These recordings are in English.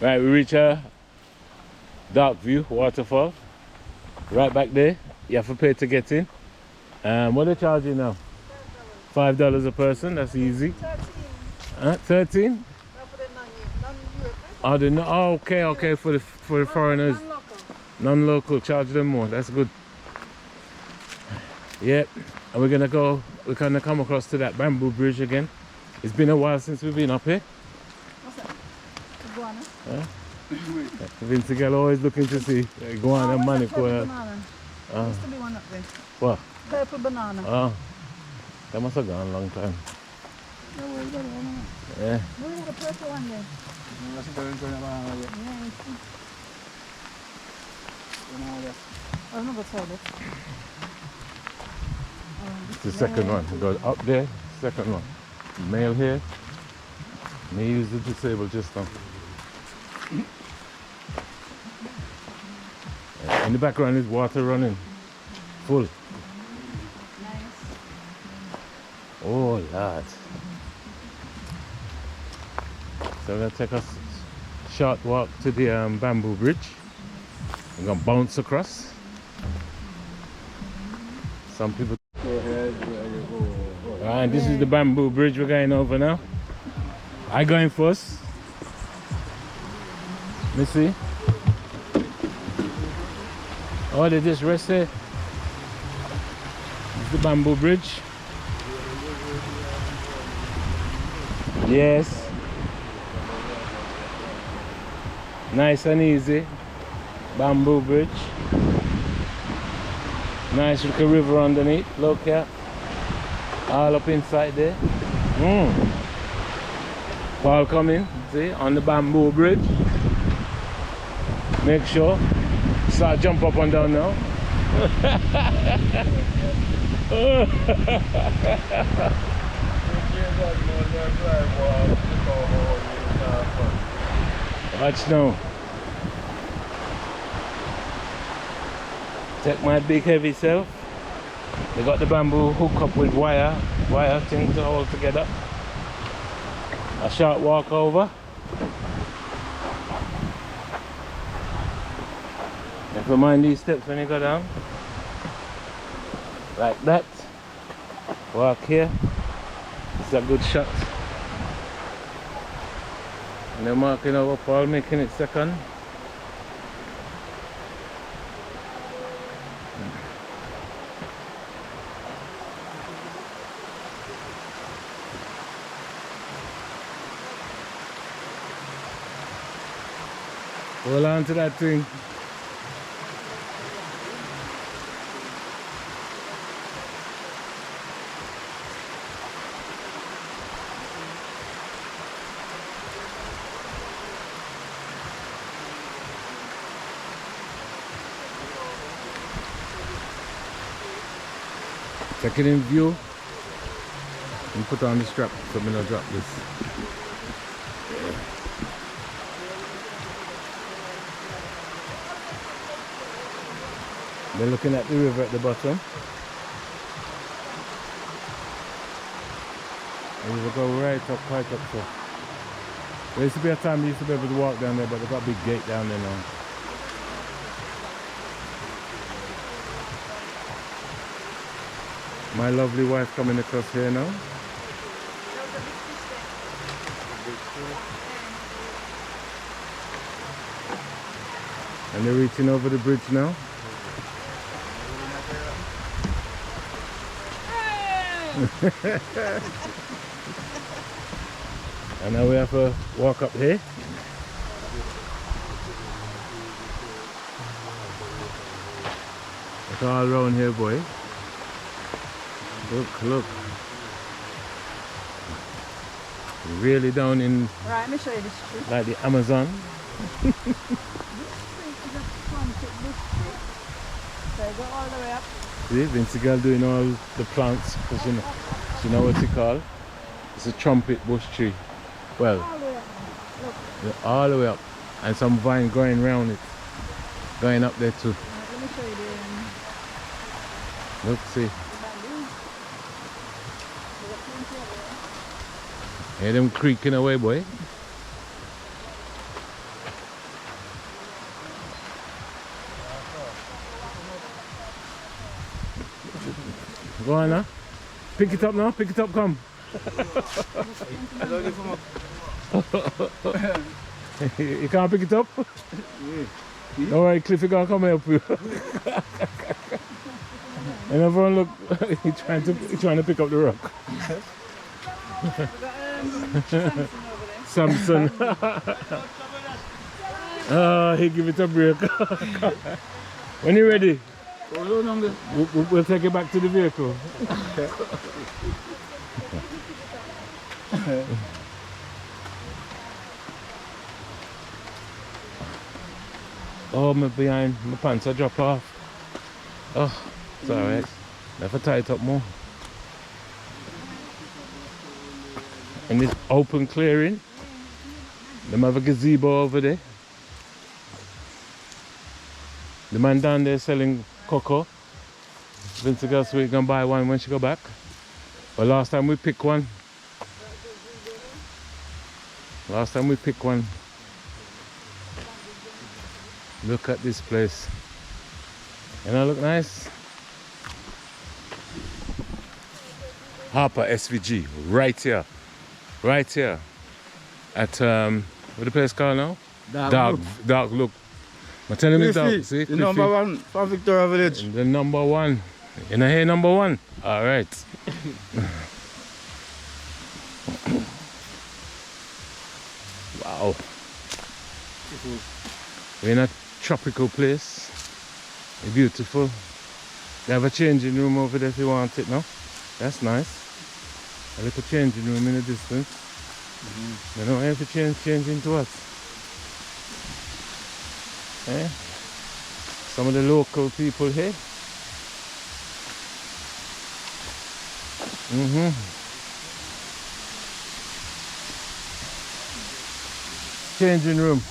Right, we reach a dark view waterfall. Right back there. You have to pay to get in. What they charge you now? $5 a person. That's easy. 13. 13? No, for the non-Europe. Oh, okay, for the foreigners. Non-local. Non-local, charge them more. That's good. Yep. And we're gonna come across to that bamboo bridge again. It's been a while since we've been up here. What's that? Iguana? Vincent girl always looking to see iguana and manico. Banana. There used to be one up there. What? Purple banana. Oh. That must have gone a long time. No, we got one. Yeah. We had a purple one there. I've never tried it. It's the second one. It goes up there, second one. Male here. Me use the disabled just now. In the background is water running. Full. Nice. Oh Lord. So we're gonna take a short walk to the bamboo bridge. We're gonna bounce across. Some people. And this is the bamboo bridge we're going over now. I going first. Let me see. Oh, they just rest there. This is the bamboo bridge. Yes. Nice and easy. Bamboo bridge. Nice little river underneath. Look here. All up inside there. Ball coming, see, on the bamboo bridge. Make sure. Start jump up and down now. Watch now. Take my big heavy self. They got the bamboo hook up with wire things all together. A short walk over. You have to mind these steps when you go down. Like that. Walk here. It's a good shot. And they're marking over Paul, making it second. Hold on to that thing. Take it in view and put on the strap so I'm gonna drop this. We're looking at the river at the bottom. And we'll go right up, quite up so. There used to be a time we used to be able to walk down there, but they've got a big gate down there now. My lovely wife coming across here now. And they're reaching over the bridge now. And now we have to walk up here. It's all around here, boy. Look. Really down in, Right, let me show you this street. like the Amazon. This street is a planted bush street. So go all the way up. See, Vincent girl doing all the plants, because she know what it's called. It's a trumpet bush tree. Well, All the way up. Look. yeah, all the way up. And some vine going around it. Going up there too. Right, let me show you Look, see. the bamboo. There's a plenty of Hear them creaking away, boy. Go on now. Pick it up now. Pick it up, come. You can't pick it up? Don't worry, Cliffy gonna come help you. And everyone look, he's trying to pick up the rock. Samson. Oh, he give it a break. When you're ready, we'll take it back to the vehicle. Oh, my behind, my pants are drop off. Oh, it's alright. Never tie it up more. And this open clearing. Them have a gazebo over there. The man down there selling cocoa. Vincent girl so we can buy one when she go back. But last time we picked one. Look at this place. You know, look nice. Harper SVG, right here. Right here. At, what the place called now? Dark look. I'm telling you, Dark. See? The number one from Victoria Village. The number one. You know, here, number one? Alright. Wow. We're in a tropical place. It's beautiful. They have a changing room over there if you want it, no? That's nice. A little changing room in the distance. You know, have to change into what? Eh? Some of the local people here. Changing room.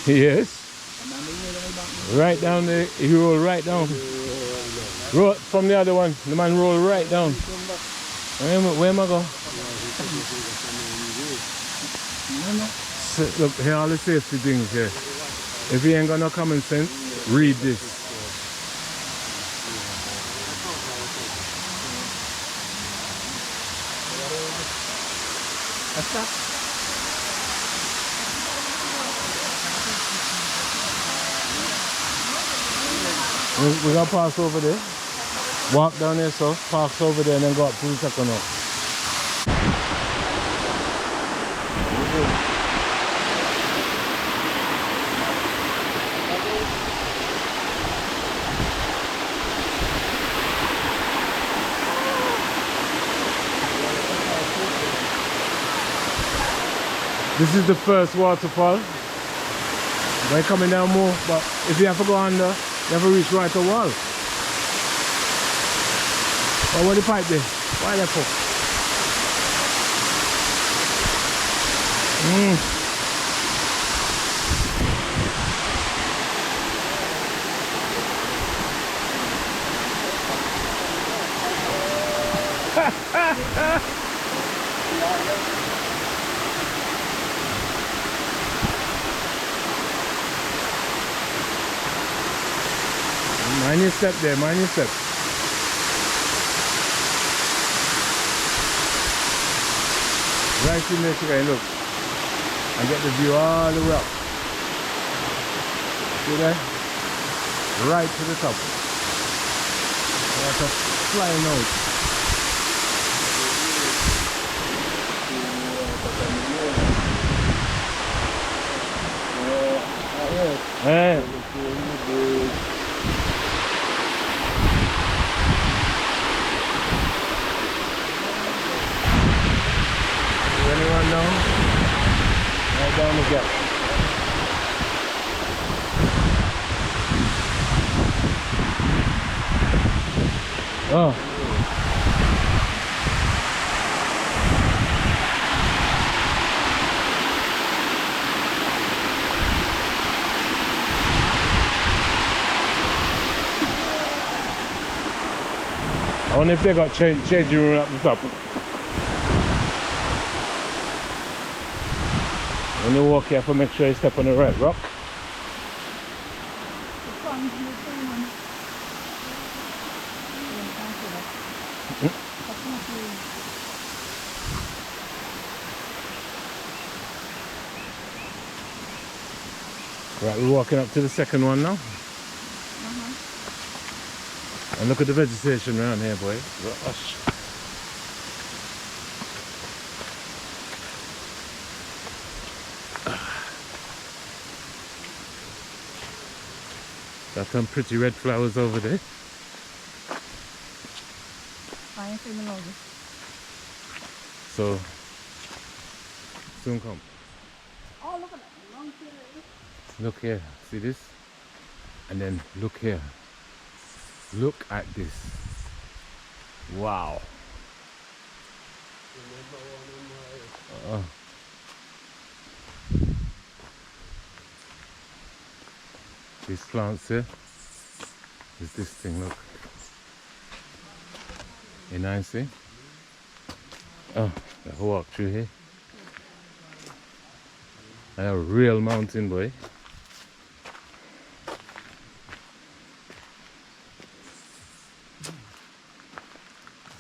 Yes. Right down there, he rolled right down. Roll from the other one, the man rolled right down. Where am I going? Look, here are all the safety things here. If you ain't got no common sense, read this. We're gonna pass over there. Walk down there, so pass over there and then go up to the second one. This is the first waterfall. We're coming down more, but if you have to go under, you have to reach right to the wall. Oh, where the pipe there? Why that for? Mind your step there, mind your step. Right in there, so you look. And get the view all the way up. See there? Right to the top. That's a flying out. Hey. Anyone down? Right down the gap. Oh. I wonder if they got changing room at the top. When you walk, you have to make sure you step on the right rock. The fun's in the same one. Yeah, thank you. That's not you. Right, we're walking up to the second one now. And look at the vegetation around here, boy. Gosh. Got some pretty red flowers over there. I ain't feeling all this. So, soon come. Oh, look at that. Long period. Look here, see this? And then look here. Look at this. Wow. These plants here. Is this thing, look. You know, see? Oh, I walk through here. A real mountain, boy.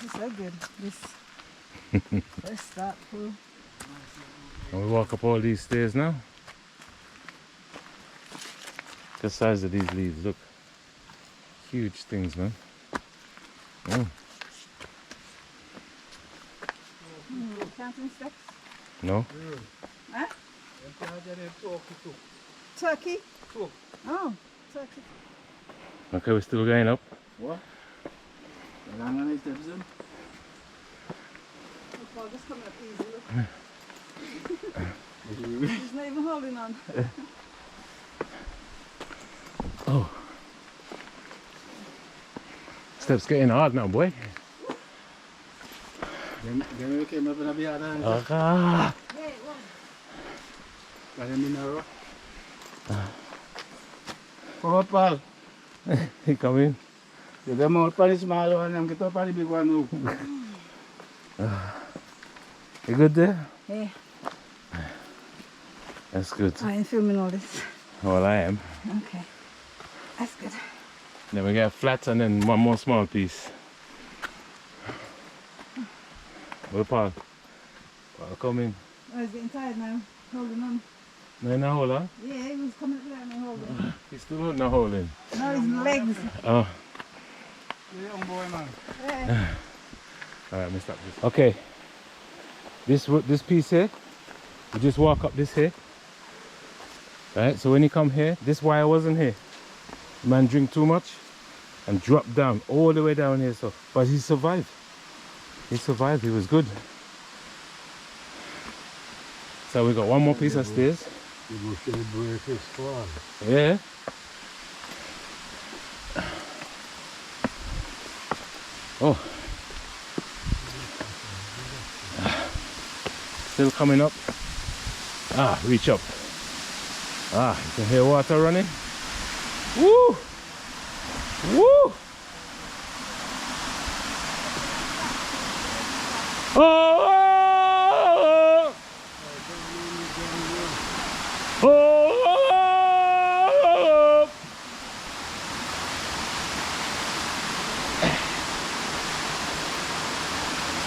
This is so good. This. Let's start through. And we walk up all these stairs now. The size of these leaves, look. Huge things, man. Counting steps. No? Huh? Turkey? Oh, turkey. Okay, we're still going up. What? How long are these steps in? Oh, just coming up easy, look. He's not even holding on. Oh. Steps getting hard now, boy. Then we came up in a beard and Ah. Hey, what? got him in a row. Come up, pal. He come in. You get more pan the small one and get up on the big one now. You good there? Hey, That's good. I ain't filming all this. Well, I am. Okay, that's good. Then we get flat and then one more small piece. Well, Paul, come in. Oh, he's getting tired now, holding on. No, no, hold on. Yeah, he was coming up there and holding. He's still holding a hole in. Now his legs. Oh, You young boy, man. Yeah. all right, let me stop this. Okay, this piece here, you just walk up this here. Right, so when you come here, this wire wasn't here. Man drink too much and drop down all the way down here. So, but he survived. He survived. He was good. So we got one more piece of stairs. You go see the break his fall. Yeah. Oh. Still coming up. Ah, reach up. Ah, you can hear water running. Woo! Woo! Oh! Oh!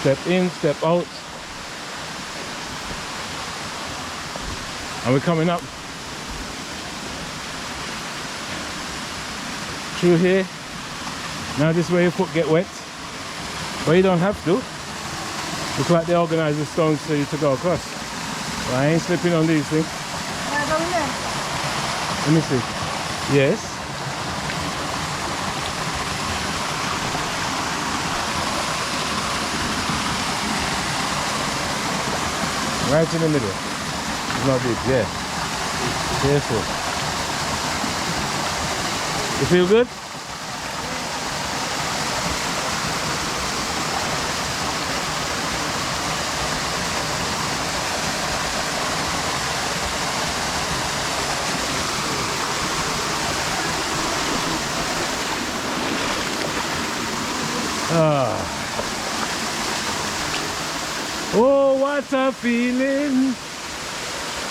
Step in, step out. And we're coming up through here. Now this is where your foot get wet, but you don't have to. Looks like they organize the stones for you to go across. But I ain't slipping on these things. Let me see. Yes. Right in the middle. It's not deep, yeah. Careful. You feel good? Ah. Oh, what a feeling.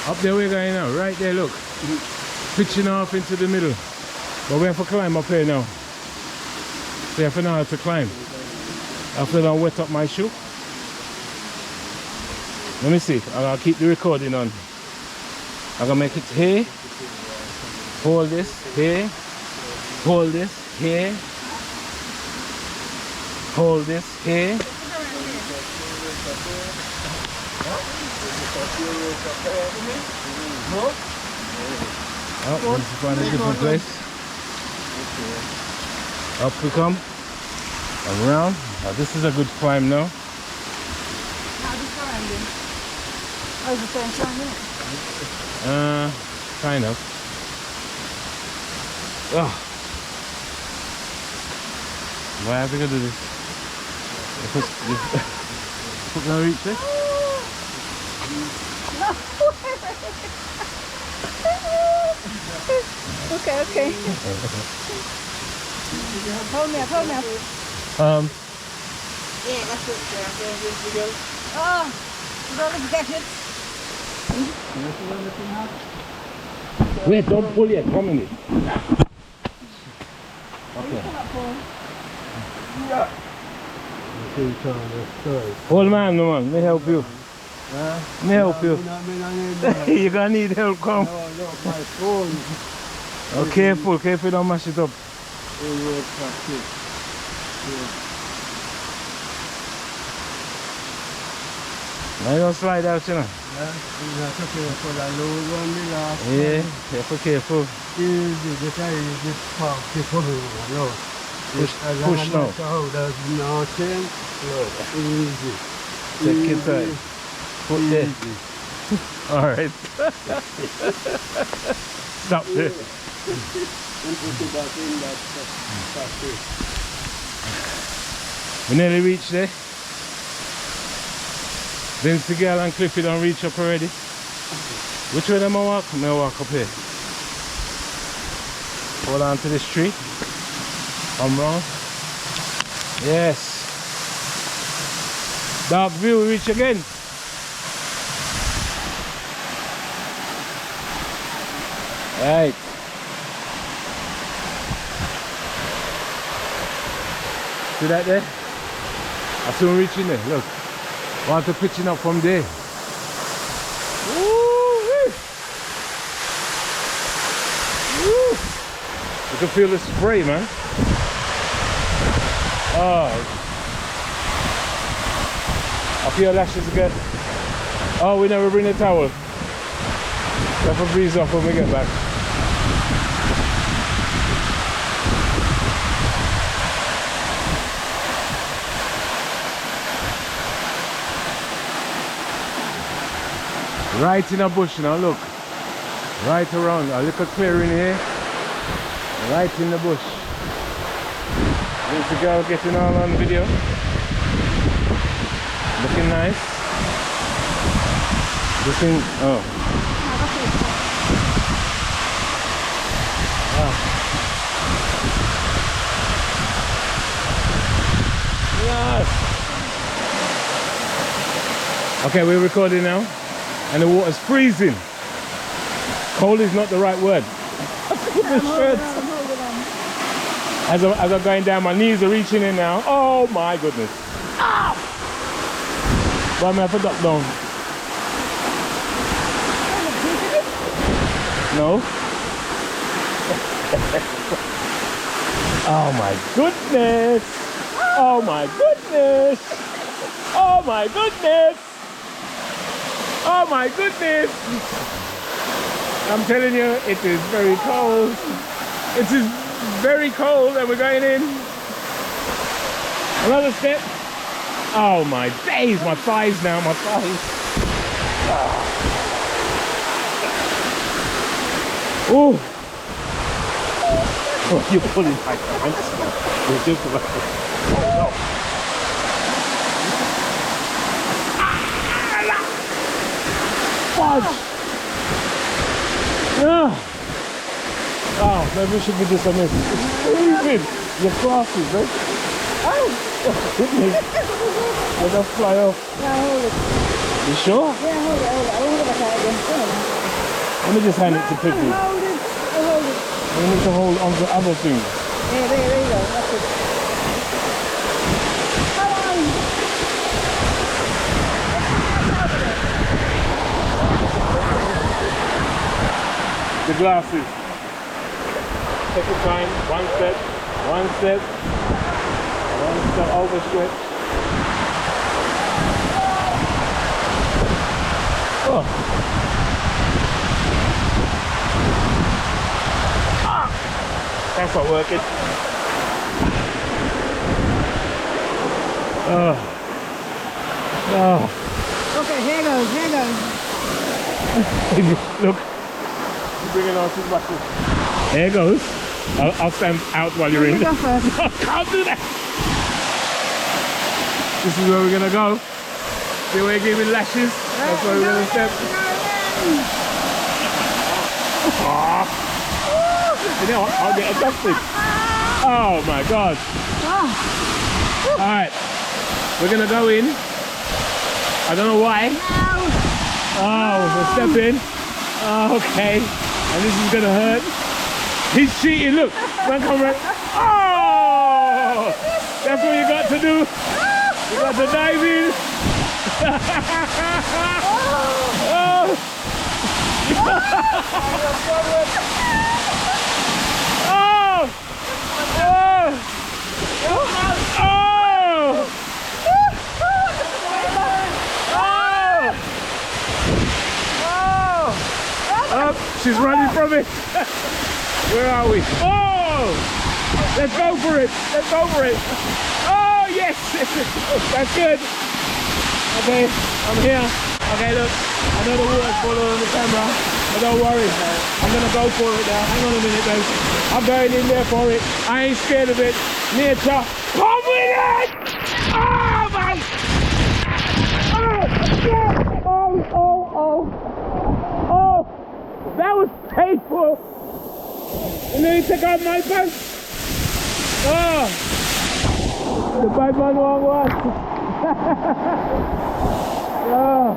Up there we're going now, right there, look. Pitching off into the middle. But we have to climb up here now. So you have to know how to climb. After I wet up my shoe. Let me see. I'll keep the recording on. I'm gonna make it here. Hold this here. Hold this here. Hold this here. Oh, let's find a different place. Up we come. Around. Now this is a good climb now. How's it climbing? Oh, the same climbing? Kind of. Oh. Why have we got to do this? We're gonna reach it? Okay, okay. Hold me up, hold me up. Yeah, that's it. Oh, you gotta get it. Wait, don't pull yet. Come in it. Okay. Hold man, no man. Let me help you. Let me help you. You're gonna need help, come. No, my phone. Oh, careful, careful, don't mash it up. Now you don't slide out, you know. Yeah, careful, careful. Push now. Easy. Take your time. Put there. Alright. Stop there. We nearly reached there. Vincent girl and Cliffy don't reach up already. Which way am I walk? I'm gonna walk up here. Hold on to this tree. Come round. Yes. Dark view, we reach again. Right. See that there? I soon reaching there. Look. Water pitching up from there. Woo-wee. Woo. You can feel the spray, man. Oh. I feel lashes again. Oh, we never bring a towel. Have a breeze off when we get back. Right in a bush now, look. Right around, a little clearing here. Right in the bush. There's the girl getting all on video. Looking nice. Looking, oh. Wow. Yes. Okay, we're recording now. And the water's freezing. Cold is not the right word. As I'm going down, my knees are reaching in now. Oh my goodness. Ah! Why am I have to duck down? No? Oh my goodness. Oh my goodness. Oh my goodness. Oh my goodness! I'm telling you, it is very cold. It is very cold and we're going in. Another step. Oh my days, my thighs now, my thighs. Oh! Oh, you're pulling my pants. You're just about to... Oh no! Yeah. Oh, maybe we should give this a miss. It's freezing. Your glasses, right? Oh! Goodness. Let us fly off. Yeah, hold it. You sure? Yeah, hold it, hold it. I won't get back out again. Let me just hand it to Piggy. Hold it. Hold it. We need to hold on the other thing. There you go. That's it. Come on. The glasses. Take your time. One step. One step. One step overstretch. Oh. Ah. That's not working. Oh. Oh. Okay, here goes. Here goes. Look. Bringing out his bucket. There it goes. I'll stand out while you're in. You go first. I can't do that. This is where we're gonna go. See where you give me lashes? That's where we're gonna step. Oh. You know what? I'll get adjusted. Oh my god. Alright. We're gonna go in. I don't know why. Oh, we'll step in. Oh, okay. And this is gonna hurt. He's cheating, look. Man, come right. Oh! That's what you got to do. You got to dive in. Oh! Oh! Oh! She's running from it. Where are we? Oh! Let's go for it. Let's go for it. Oh, yes. That's good. Okay, I'm here. Okay, look. I know the water's falling on the camera, but don't worry. I'm going to go for it now. Hang on a minute, guys. I'm going in there for it. I ain't scared of it. Nature. Come with it! Oh, man! Oh, yeah! Oh. That was painful. And then he took out my pants. Oh, the bad man won't watch. Oh,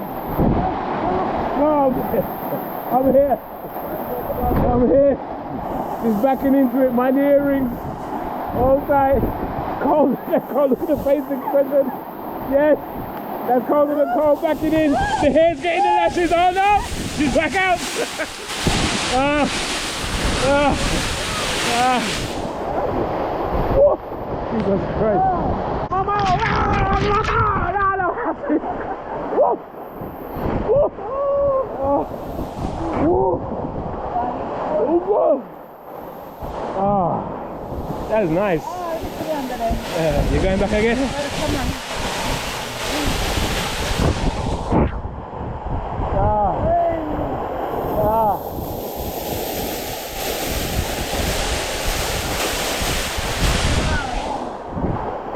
I'm here. He's backing into it. My earrings. All tight. Cold with the face expression. Yes, that's cold with the cold backing in. The hair's getting the lashes. Oh no, she's back out. Jesus Christ. Mama! That is nice. You going back again?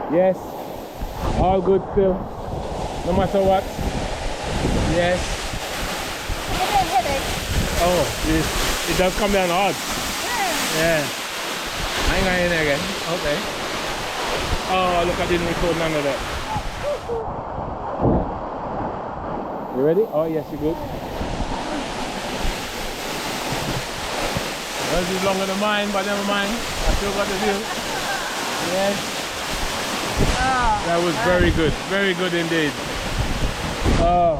Yes, all good still, no matter what. Yes. Headache. Oh, it does come down hard. Yeah. I ain't going in there again. Okay. Oh, look, I didn't record none of that. You ready? Oh, yes, you're good. Yours is longer than mine, but never mind. I still got the view. Yes. That was very good indeed. Oh,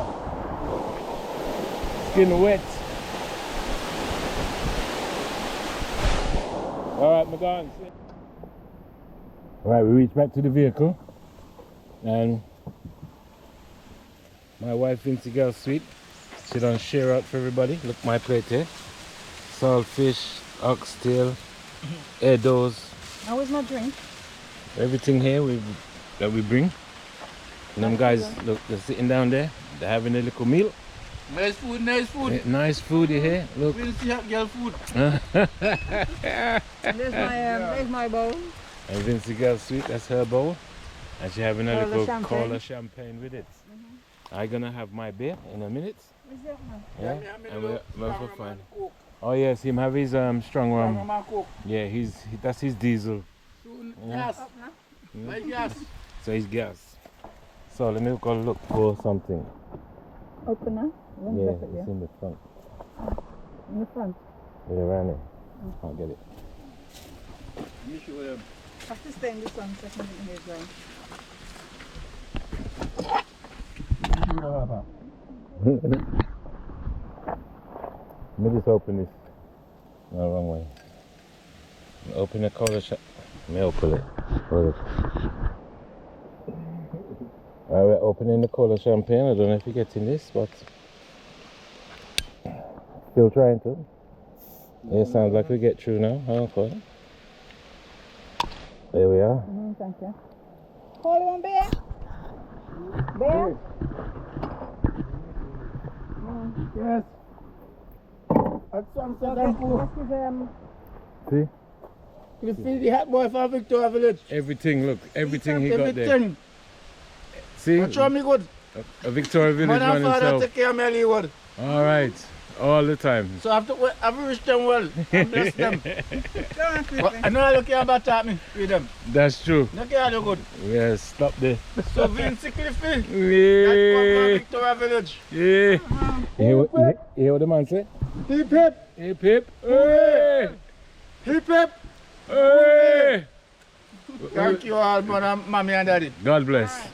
skin wet. All right, we're gone. All right, we reached back to the vehicle, and my wife Vincent girl sweet. She done share out for everybody. Look, my plate here: saltfish, oxtail, eddos. How is my drink? Everything here that we bring. And them guys, look, they're sitting down there. They're having a little meal. Nice food, nice food. Yeah, nice food here. Look. We'll see hot girl food. There's my bowl. And Vincey girl sweet, that's her bowl. And she's having a Cola little champagne. cola champagne with it. I'm gonna have my beer in a minute. Is that one? Yeah, and we're fine. Oh yes, him have his strong rum. Yeah, that's his diesel. Gas. My gas. So he's gas. So let me go look for something. Open up. Yeah, it's in the front. In the front. Yeah, around there. I'll get it. You show them. Have to stay in the sun so I can get my hair dry. You show them, Papa. Let me just open this. No, wrong way. Open the cola shop. Let me open it. Hold it. Alright, we're opening the cola champagne. I don't know if you're getting this, but still trying to. Yeah, it sounds like we get through now. Okay. There we are. Thank you. Hold on, bear. Bear. Yes. At sunset and pool. See? You feed the hot boy from Victoria Village. Everything, look. Everything he got there. See? But show me good. A Victoria Village Mother man and father himself. take care of me, Hollywood. Alright. All the time. So I have to wish them well and bless them. But I know I look here about at me with them. That's true. Look here, look good. Yes, stop there. So Vincent Cliffy, Yeah. that come from Victoria Village. Yeah. You hear what the man say? Hip hip, Hip hip. Hey. hip hip. Hey. Thank you all, mother, mommy and daddy. God bless.